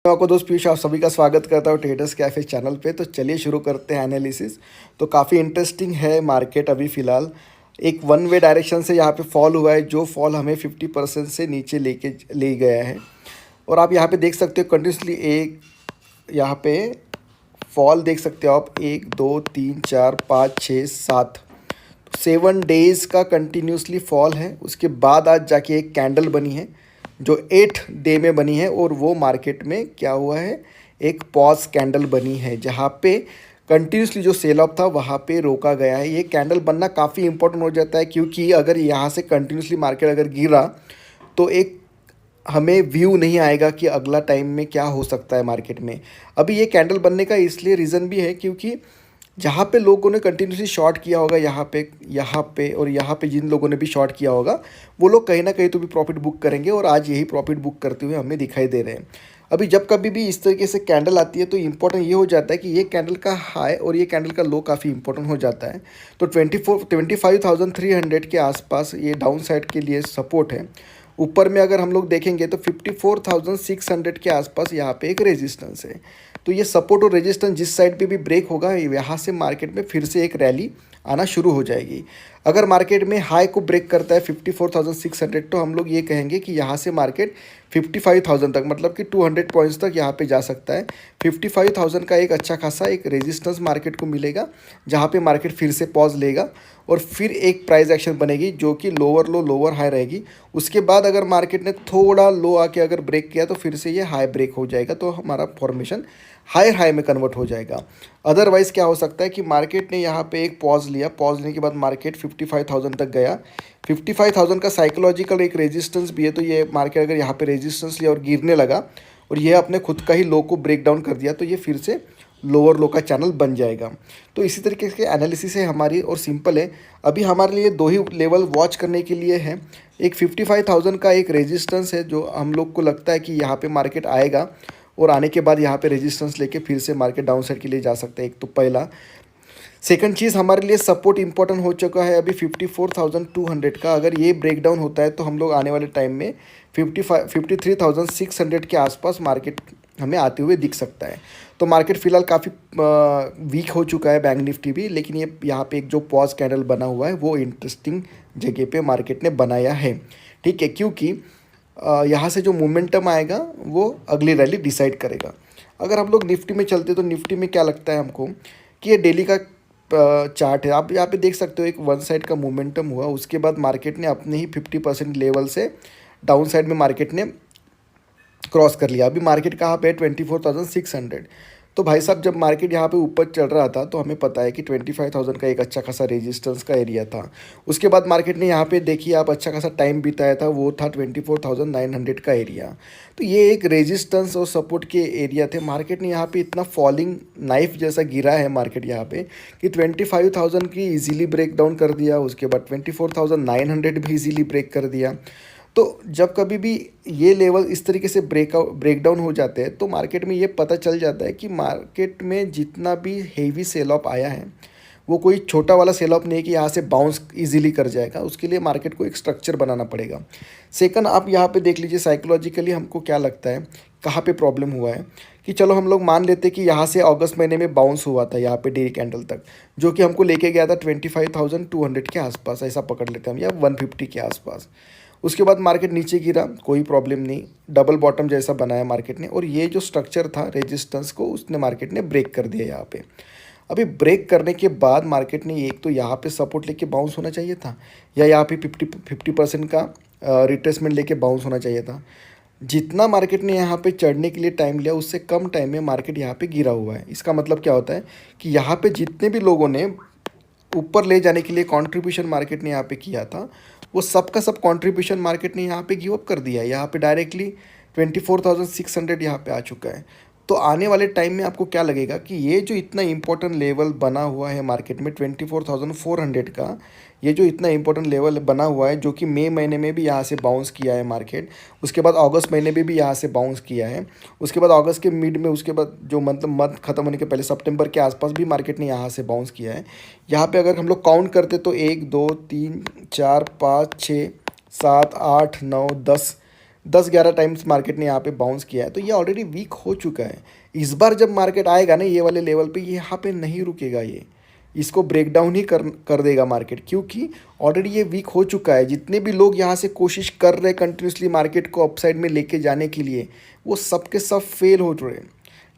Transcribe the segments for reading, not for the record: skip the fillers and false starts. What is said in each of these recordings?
मैं आपको दोस्त पीयूष आप सभी का स्वागत करता हूँ ट्रेडर्स कैफे चैनल पे। तो चलिए शुरू करते हैं एनालिसिस। तो काफ़ी इंटरेस्टिंग है मार्केट अभी फ़िलहाल। एक वन वे डायरेक्शन से यहाँ पे फॉल हुआ है, जो फॉल हमें 50% से नीचे लेके ले गया है। और आप यहाँ पे देख सकते हो कंटिन्यूसली एक यहाँ पे फॉल देख सकते हो आप, 1 2 3 4 5 6 7 7 डेज़ का कंटिन्यूसली फॉल है। उसके बाद आज जाके एक कैंडल बनी है जो 8 डे में बनी है, और वो मार्केट में क्या हुआ है, एक पॉज कैंडल बनी है जहाँ पे कंटिन्यूसली जो सेल ऑफ था वहाँ पे रोका गया है। ये कैंडल बनना काफ़ी इंपॉर्टेंट हो जाता है, क्योंकि अगर यहाँ से कंटिन्यूसली मार्केट अगर गिरा तो एक हमें व्यू नहीं आएगा कि अगला टाइम में क्या हो सकता है मार्केट में। अभी ये कैंडल बनने का इसलिए रीज़न भी है क्योंकि जहाँ पे लोगों ने कंटिन्यूसली शॉर्ट किया होगा, यहाँ पे और यहाँ पे जिन लोगों ने भी शॉर्ट किया होगा, वो लोग कहीं ना कहीं तो भी प्रॉफिट बुक करेंगे, और आज यही प्रॉफिट बुक करते हुए हमें दिखाई दे रहे हैं। अभी जब कभी भी इस तरीके से कैंडल आती है तो इम्पोर्टेंट ये हो जाता है कि ये कैंडल का हाई और ये कैंडल का लो काफ़ी इंपॉर्टेंट हो जाता है। तो 25,300 के आसपास ये डाउन साइड के लिए सपोर्ट है। ऊपर में अगर हम लोग देखेंगे तो 54,600 के आसपास यहाँ पे एक रेजिस्टेंस है। तो ये सपोर्ट और रेजिस्टेंस जिस साइड पे भी ब्रेक होगा, यहाँ से मार्केट में फिर से एक रैली आना शुरू हो जाएगी। अगर मार्केट में हाई को ब्रेक करता है 54,600, तो हम लोग ये कहेंगे कि यहाँ से मार्केट 55,000 तक, मतलब कि 200 पॉइंट्स तक यहाँ पे जा सकता है। 55,000 का एक अच्छा खासा एक रेजिस्टेंस मार्केट को मिलेगा, जहाँ पे मार्केट फिर से पॉज लेगा और फिर एक प्राइस एक्शन बनेगी जो कि लोअर लो लोअर हाई रहेगी। उसके बाद अगर मार्केट ने थोड़ा लो आके अगर ब्रेक किया तो फिर से ये हाई ब्रेक हो जाएगा, तो हमारा फॉर्मेशन हायर हाई में कन्वर्ट हो जाएगा। अदरवाइज़ क्या हो सकता है कि मार्केट ने यहाँ पे एक पॉज लिया, पॉज लेने के बाद मार्केट 55,000 तक गया। 55,000 का साइकोलॉजिकल एक रेजिस्टेंस भी है, तो ये मार्केट अगर यहाँ पे रेजिस्टेंस लिया और गिरने लगा और ये अपने खुद का ही लो को ब्रेक डाउन कर दिया, तो ये फिर से लोअर लो का चैनल बन जाएगा। तो इसी तरीके से एनालिसिस है हमारी, और सिंपल है। अभी हमारे लिए दो ही लेवल वॉच करने के लिए है। एक 55,000 का एक रेजिस्टेंस है जो हम लोग को लगता है कि यहाँ पे मार्केट आएगा, और आने के बाद यहाँ पे रेजिस्टेंस लेके फिर से मार्केट डाउन साइड के लिए जा सकता है। एक तो पहला। सेकंड चीज़, हमारे लिए सपोर्ट इंपॉर्टेंट हो चुका है अभी 54,200 का। अगर ये ब्रेक डाउन होता है तो हम लोग आने वाले टाइम में 53,600 के आसपास मार्केट हमें आते हुए दिख सकता है। तो मार्केट फ़िलहाल काफ़ी वीक हो चुका है, बैंक निफ्टी भी, लेकिन ये यहाँ पे एक जो पॉज कैंडल बना हुआ है वो इंटरेस्टिंग जगह पे मार्केट ने बनाया है। ठीक है, क्योंकि यहाँ से जो मोमेंटम आएगा वो अगली रैली डिसाइड करेगा। अगर हम लोग निफ्टी में चलते तो निफ्टी में क्या लगता है हमको कि ये डेली का चार्ट है। आप यहाँ पे देख सकते हो एक वन साइड का मोमेंटम हुआ, उसके बाद मार्केट ने अपने ही 50% लेवल से डाउन साइड में मार्केट ने क्रॉस कर लिया। अभी मार्केट कहाँ पे है, 24,600। तो भाई साहब, जब मार्केट यहाँ पे ऊपर चल रहा था तो हमें पता है कि 25,000 का एक अच्छा खासा रेजिस्टेंस का एरिया था। उसके बाद मार्केट ने यहाँ पे देखिए आप अच्छा खासा टाइम बिताया था, वो था 24,900 का एरिया। तो ये एक रेजिस्टेंस और सपोर्ट के एरिया थे। मार्केट ने यहाँ पे इतना फॉलिंग नाइफ जैसा गिरा है मार्केट यहाँ पे कि 25,000 की ईजिली ब्रेक डाउन कर दिया, उसके बाद 24,900 भी ईजिली ब्रेक कर दिया। तो जब कभी भी ये लेवल इस तरीके से ब्रेक डाउन हो जाते हैं तो मार्केट में ये पता चल जाता है कि मार्केट में जितना भी हेवी सेल ऑफ आया है वो कोई छोटा वाला सेल ऑफ नहीं है कि यहाँ से बाउंस इजीली कर जाएगा। उसके लिए मार्केट को एक स्ट्रक्चर बनाना पड़ेगा। सेकंड, आप यहाँ पे देख लीजिए साइकोलॉजिकली हमको क्या लगता है कहाँ पे प्रॉब्लम हुआ है। कि चलो हम लोग मान लेते कि यहाँ से अगस्त महीने में बाउंस हुआ था यहाँ पे डेली कैंडल तक, जो कि हमको लेके गया था 25,200 के आसपास, ऐसा पकड़ लेते हैं हम, या 150 के आसपास। उसके बाद मार्केट नीचे गिरा, कोई प्रॉब्लम नहीं, डबल बॉटम जैसा बनाया मार्केट ने, और ये जो स्ट्रक्चर था रेजिस्टेंस को उसने मार्केट ने ब्रेक कर दिया यहाँ पे। अभी ब्रेक करने के बाद मार्केट ने एक तो यहाँ पे सपोर्ट लेके बाउंस होना चाहिए था, या यहाँ पे 50% का रिट्रेसमेंट लेके बाउंस होना चाहिए था। जितना मार्केट ने यहाँ पे चढ़ने के लिए टाइम लिया उससे कम टाइम में मार्केट यहाँ पे गिरा हुआ है। इसका मतलब क्या होता है कि यहाँ पे जितने भी लोगों ने ऊपर ले जाने के लिए कंट्रीब्यूशन मार्केट ने यहाँ पे किया था, वो सब का सब कंट्रीब्यूशन मार्केट ने यहाँ पे गिव अप कर दिया है। यहाँ पे डायरेक्टली 24,600 यहाँ पे आ चुका है। तो आने वाले टाइम में आपको क्या लगेगा कि ये जो इतना इंपॉर्टेंट लेवल बना हुआ है मार्केट में 24,400 का, ये जो इतना इंपॉर्टेंट लेवल बना हुआ है, जो कि मई महीने में भी यहाँ से बाउंस किया है मार्केट, उसके बाद अगस्त महीने में भी यहाँ से बाउंस किया है, उसके बाद अगस्त के मिड में, उसके बाद जो मतलब मंथ खत्म होने के पहले सितंबर के आसपास भी मार्केट ने यहाँ से बाउंस किया है। यहाँ पे अगर हम लोग काउंट करते तो 1 2 3 4 5 6 7 8 9 10 10-11 टाइम्स मार्केट ने यहाँ पे बाउंस किया है, तो ये ऑलरेडी वीक हो चुका है। इस बार जब मार्केट आएगा ना ये वाले लेवल पे, ये यहाँ पे नहीं रुकेगा, ये इसको ब्रेक डाउन ही कर देगा मार्केट, क्योंकि ऑलरेडी ये वीक हो चुका है। जितने भी लोग यहाँ से कोशिश कर रहे हैं कंटिन्यूसली मार्केट को अपसाइड में लेके जाने के लिए, वो सब के सब फेल हो रहे हैं।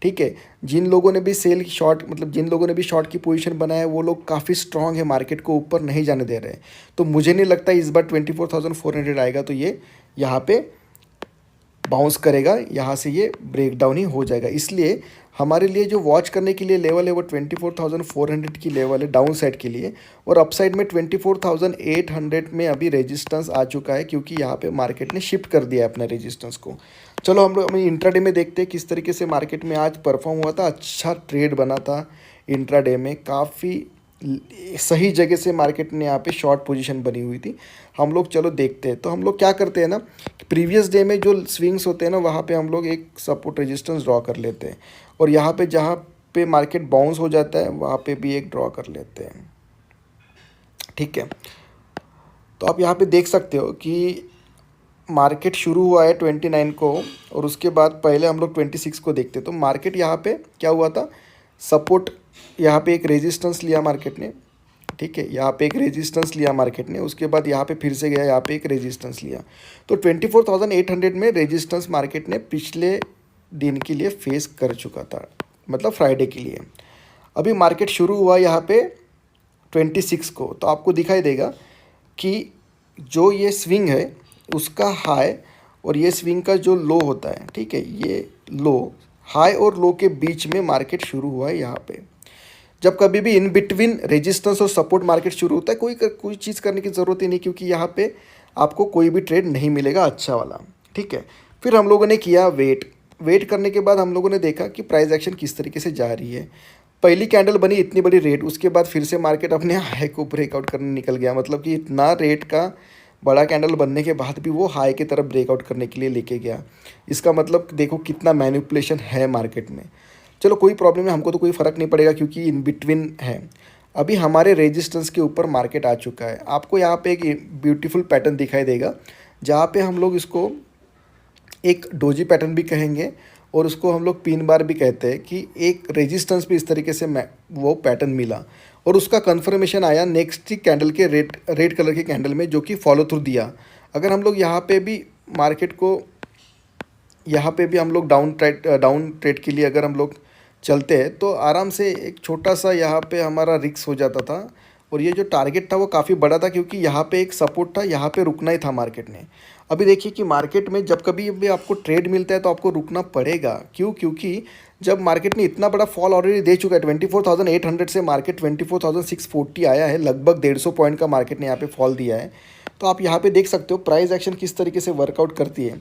ठीक है, जिन लोगों ने भी सेल शॉर्ट मतलब जिन लोगों ने भी शॉर्ट की पोजीशन बनाया है, वो लोग काफ़ी स्ट्रांग है, मार्केट को ऊपर नहीं जाने दे रहे हैं। तो मुझे नहीं लगता इस बार 24,400 आएगा तो ये यहाँ पे बाउंस करेगा, यहाँ से ये ब्रेक डाउन ही हो जाएगा। इसलिए हमारे लिए जो वॉच करने के लिए लेवल है वो 24,400 की लेवल है डाउन साइड के लिए, और अपसाइड में 24,800 में अभी रेजिस्टेंस आ चुका है, क्योंकि यहाँ पे मार्केट ने शिफ्ट कर दिया है अपना रेजिस्टेंस को। चलो हम लोग इंट्राडे में देखते हैं किस तरीके से मार्केट में आज परफॉर्म हुआ था। अच्छा ट्रेड बना था इंट्राडे में, काफ़ी सही जगह से मार्केट ने यहाँ पे शॉर्ट पोजीशन बनी हुई थी। हम लोग चलो देखते हैं। तो हम लोग क्या करते हैं ना, प्रीवियस डे में जो स्विंग्स होते हैं ना, वहाँ पे हम लोग एक सपोर्ट रेजिस्टेंस ड्रॉ कर लेते हैं, और यहाँ पे जहाँ पे मार्केट बाउंस हो जाता है वहाँ पे भी एक ड्रॉ कर लेते हैं। ठीक है, तो आप यहाँ पे देख सकते हो कि मार्केट शुरू हुआ है 29 को, और उसके बाद पहले हम लोग 26 को देखते। तो मार्केट यहाँ पे क्या हुआ था, सपोर्ट यहाँ पे एक रेजिस्टेंस लिया मार्केट ने। ठीक है, यहाँ पे एक रेजिस्टेंस लिया मार्केट ने, उसके बाद यहाँ पे फिर से गया, यहाँ पे एक रेजिस्टेंस लिया। तो 24,800 में रेजिस्टेंस मार्केट ने पिछले दिन के लिए फेस कर चुका था, मतलब फ्राइडे के लिए। अभी मार्केट शुरू हुआ यहाँ पे 26 को, तो आपको दिखाई देगा कि जो ये स्विंग है उसका हाई और ये स्विंग का जो लो होता है, ठीक है, ये लो, हाई और लो के बीच में मार्केट शुरू हुआ है यहाँ पे। जब कभी भी इन बिटवीन रेजिस्टेंस और सपोर्ट मार्केट शुरू होता है, कोई चीज़ करने की ज़रूरत ही नहीं, क्योंकि यहाँ पे आपको कोई भी ट्रेड नहीं मिलेगा अच्छा वाला। ठीक है, फिर हम लोगों ने किया वेट करने के बाद हम लोगों ने देखा कि प्राइस एक्शन किस तरीके से जा रही है। पहली कैंडल बनी इतनी बड़ी रेट, उसके बाद फिर से मार्केट अपने हाई को ब्रेकआउट करने निकल गया। मतलब कि इतना रेट का बड़ा कैंडल बनने के बाद भी वो हाई की तरफ ब्रेकआउट करने के लिए लेके गया। इसका मतलब देखो कितना मैनिपुलेशन है मार्केट में। चलो कोई प्रॉब्लम है, हमको तो कोई फ़र्क नहीं पड़ेगा क्योंकि इन बिटवीन है। अभी हमारे रेजिस्टेंस के ऊपर मार्केट आ चुका है। आपको यहाँ पे एक ब्यूटीफुल पैटर्न दिखाई देगा, जहाँ पे हम लोग इसको एक डोजी पैटर्न भी कहेंगे और उसको हम लोग पिन बार भी कहते हैं, कि एक रेजिस्टेंस पे इस तरीके से वो पैटर्न मिला और उसका कन्फर्मेशन आया नेक्स्ट ही कैंडल के रेड कलर के कैंडल में, जो कि फॉलो थ्रू दिया। अगर हम लोग यहाँ पे भी मार्केट को यहाँ पे भी हम लोग डाउन ट्रेड के लिए अगर हम लोग चलते हैं तो आराम से एक छोटा सा यहाँ पे हमारा रिस्क हो जाता था, और ये जो टारगेट था वो काफ़ी बड़ा था, क्योंकि यहाँ पे एक सपोर्ट था, यहाँ पे रुकना ही था मार्केट ने। अभी देखिए कि मार्केट में जब कभी भी आपको ट्रेड मिलता है तो आपको रुकना पड़ेगा। क्यों? क्योंकि जब मार्केट ने इतना बड़ा फॉल ऑलरेडी दे चुका है, 24,800 से मार्केट 24,640 आया है, लगभग 150 पॉइंट का मार्केट ने यहाँ पे फॉल दिया है। तो आप यहाँ पे देख सकते हो प्राइस एक्शन किस तरीके से वर्कआउट करती है,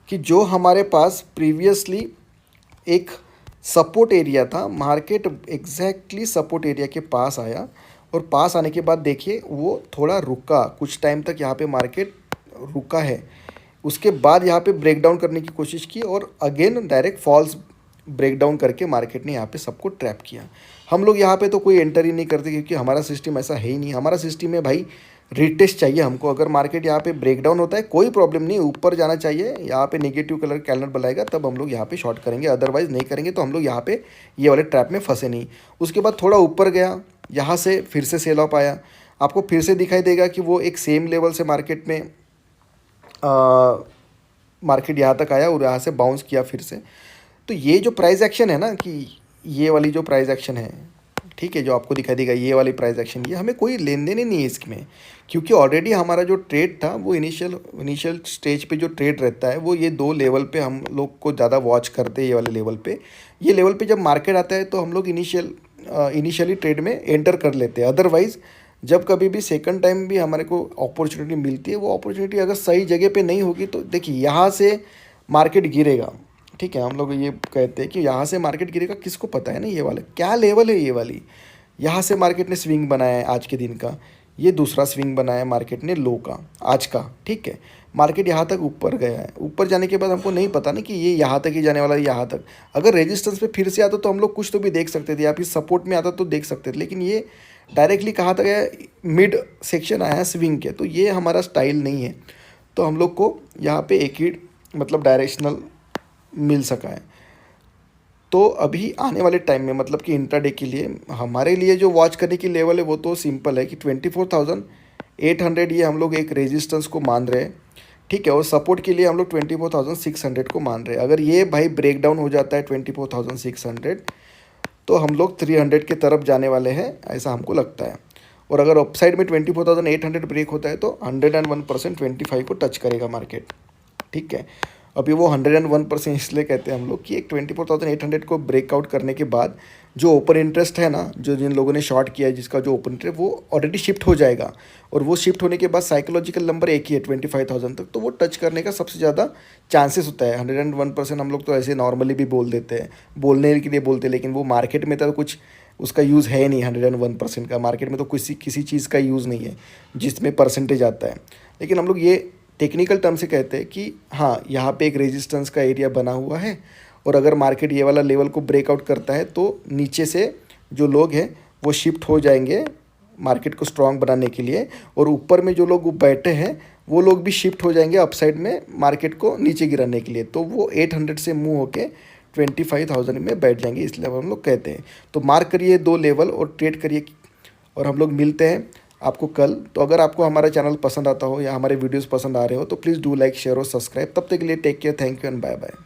कि जो हमारे पास प्रीवियसली एक सपोर्ट एरिया था, मार्केट एग्जैक्टली सपोर्ट एरिया के पास आया, और पास आने के बाद देखिए वो थोड़ा रुका, कुछ टाइम तक यहाँ पे मार्केट रुका है। उसके बाद यहाँ पे ब्रेक डाउन करने की कोशिश की और again direct falls break down करके मार्केट ने यहाँ पे सबको ट्रैप किया। हम लोग यहाँ पे तो कोई एंटर ही नहीं करते, क्योंकि हमारा सिस्टम ऐसा है ही नहीं। हमारा सिस्टम है भाई रीटेस्ट चाहिए हमको। अगर मार्केट यहाँ पे ब्रेक डाउन होता है कोई प्रॉब्लम नहीं, ऊपर जाना चाहिए, यहाँ पे नेगेटिव कलर कैंडल बनाएगा तब हम लोग यहाँ पे शॉर्ट करेंगे, अदरवाइज नहीं करेंगे। तो हम लोग यहाँ पे ये वाले ट्रैप में फंसे नहीं। उसके बाद थोड़ा ऊपर गया, यहाँ से फिर से सेल ऑफ आया। आपको फिर से दिखाई देगा कि वो एक सेम लेवल से मार्केट में मार्केट यहाँ तक आया और यहाँ से बाउंस किया फिर से। तो ये जो प्राइस एक्शन है ना, कि ये वाली जो प्राइस एक्शन है, ठीक है, जो आपको दिखाई देगा ये वाली प्राइस एक्शन, ये हमें कोई लेन देन ही नहीं है इसमें, क्योंकि ऑलरेडी हमारा जो ट्रेड था वो इनिशियल स्टेज पे जो ट्रेड रहता है वो ये दो लेवल पे हम लोग को ज़्यादा वॉच करते हैं। ये वाले लेवल पे, ये लेवल पे जब मार्केट आता है तो हम लोग इनिशियली ट्रेड में एंटर कर लेते हैं। अदरवाइज़ जब कभी भी सेकंड टाइम भी हमारे को अपॉर्चुनिटी मिलती है, वो अपॉर्चुनिटी अगर सही जगह पे नहीं होगी तो देखिए यहाँ से मार्केट गिरेगा। ठीक है, हम लोग ये कहते हैं कि यहाँ से मार्केट गिरेगा, किसको पता है ना ये वाला क्या लेवल है। ये वाली यहाँ से मार्केट ने स्विंग बनाया है आज के दिन का, ये दूसरा स्विंग बनाया है मार्केट ने लो का आज का। ठीक है, मार्केट यहाँ तक ऊपर गया है, ऊपर जाने के बाद हमको नहीं पता ना कि ये यहाँ तक ही जाने वाला है, यहाँ तक। अगर रेजिस्टेंस पे फिर से आता तो हम लोग कुछ तो भी देख सकते थे, या फिर सपोर्ट में आता तो देख सकते थे, लेकिन ये डायरेक्टली कहाँ तक है, मिड सेक्शन आया है स्विंग के। तो ये हमारा स्टाइल नहीं है। तो हम लोग को यहाँ पे एक ही मतलब डायरेक्शनल मिल सका है। तो अभी आने वाले टाइम में मतलब कि इंट्राडे के लिए हमारे लिए जो वॉच करने की लेवल है वो तो सिंपल है कि 24,800 ये हम लोग एक रेजिस्टेंस को मान रहे हैं, ठीक है। और सपोर्ट के लिए हम लोग 24,600 को मान रहे हैं। अगर ये भाई ब्रेक डाउन हो जाता है 24,600 तो हम लोग 300 के तरफ जाने वाले हैं, ऐसा हमको लगता है। और अगर अपसाइड में 24,800 ब्रेक होता है तो 101% 25 को टच करेगा मार्केट, ठीक है। अभी वो 101% इसलिए कहते हैं हम लोग कि एक 24,800 को ब्रेकआउट करने के बाद जो ओपन इंटरेस्ट है ना, जो जिन लोगों ने शॉर्ट किया है जिसका जो ओपन इंटरेस्ट वो ऑलरेडी शिफ्ट हो जाएगा। और वो शिफ्ट होने के बाद साइकोलॉजिकल नंबर एक ही है 25,000 तक, तो वो टच करने का सबसे ज़्यादा चांसेस होता है। 101% हम लोग तो ऐसे नॉर्मली भी बोल देते हैं, बोलने के लिए बोलते हैं, लेकिन वो मार्केट में तो कुछ उसका यूज़ है नहीं। 101% का मार्केट में तो किसी चीज़ का यूज़ नहीं है जिसमें परसेंटेज आता है। लेकिन हम लोग ये टेक्निकल टर्म से कहते हैं कि हाँ, यहाँ पे एक रेजिस्टेंस का एरिया बना हुआ है और अगर मार्केट ये वाला लेवल को ब्रेकआउट करता है तो नीचे से जो लोग हैं वो शिफ्ट हो जाएंगे मार्केट को स्ट्रांग बनाने के लिए, और ऊपर में जो लोग बैठे हैं वो लोग भी शिफ्ट हो जाएंगे अपसाइड में मार्केट को नीचे गिराने के लिए। तो वो 800 से मूव होके 25,000 में बैठ जाएंगे, इस लेवल हम लोग कहते हैं। तो मार्क करिए 2 लेवल और ट्रेड करिए, और हम लोग मिलते हैं आपको कल। तो अगर आपको हमारा चैनल पसंद आता हो या हमारे वीडियोस पसंद आ रहे हो तो प्लीज़ डू लाइक, शेयर और सब्सक्राइब। तब तक के लिए take care, thank you and bye bye.